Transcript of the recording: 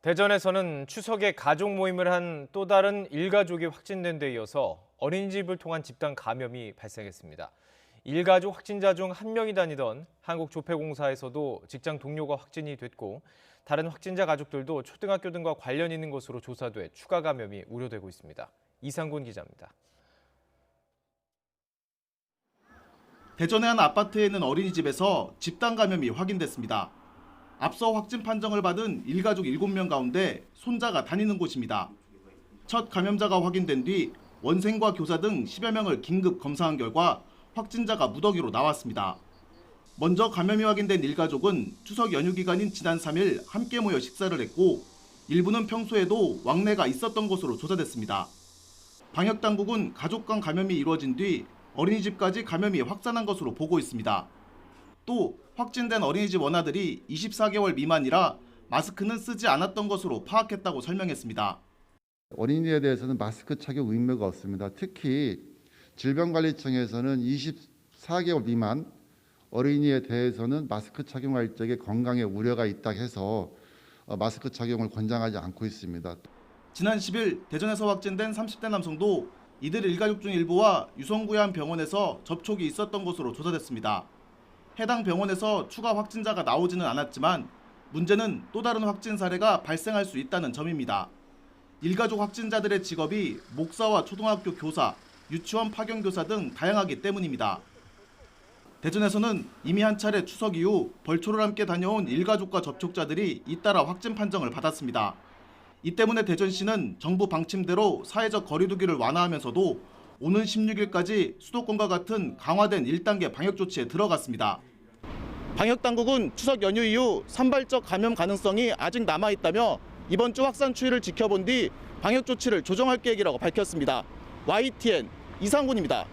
대전에서는 추석에 가족 모임을 한 또 다른 일가족이 확진된 데 이어서 어린이집을 통한 집단 감염이 발생했습니다. 일가족 확진자 중 한 명이 다니던 한국조폐공사에서도 직장 동료가 확진이 됐고 다른 확진자 가족들도 초등학교 등과 관련 있는 것으로 조사돼 추가 감염이 우려되고 있습니다. 이상군 기자입니다. 대전의 한 아파트에 있는 어린이집에서 집단 감염이 확인됐습니다. 앞서 확진 판정을 받은 일가족 7명 가운데 손자가 다니는 곳입니다. 첫 감염자가 확인된 뒤 원생과 교사 등 10여 명을 긴급 검사한 결과 확진자가 무더기로 나왔습니다. 먼저 감염이 확인된 일가족은 추석 연휴 기간인 지난 3일 함께 모여 식사를 했고 일부는 평소에도 왕래가 있었던 것으로 조사됐습니다. 방역당국은 가족 간 감염이 이루어진 뒤 어린이집까지 감염이 확산한 것으로 보고 있습니다. 또 확진된 어린이집 원아들이 24개월 미만이라 마스크는 쓰지 않았던 것으로 파악했다고 설명했습니다. 어린이에 대해서는 마스크 착용 의무가 없습니다. 특히 질병관리청에서는 24개월 미만 어린이에 대해서는 마스크 착용할 적에 건강에 우려가 있다 해서 마스크 착용을 권장하지 않고 있습니다. 지난 10일 대전에서 확진된 30대 남성도 이들 일가족 중 일부와 유성구의 한 병원에서 접촉이 있었던 것으로 조사됐습니다. 해당 병원에서 추가 확진자가 나오지는 않았지만 문제는 또 다른 확진 사례가 발생할 수 있다는 점입니다. 일가족 확진자들의 직업이 목사와 초등학교 교사, 유치원 파견교사 등 다양하기 때문입니다. 대전에서는 이미 한 차례 추석 이후 벌초를 함께 다녀온 일가족과 접촉자들이 잇따라 확진 판정을 받았습니다. 이 때문에 대전시는 정부 방침대로 사회적 거리 두기를 완화하면서도 오는 16일까지 수도권과 같은 강화된 1단계 방역 조치에 들어갔습니다. 방역당국은 추석 연휴 이후 산발적 감염 가능성이 아직 남아있다며 이번 주 확산 추이를 지켜본 뒤 방역 조치를 조정할 계획이라고 밝혔습니다. YTN 이상군입니다.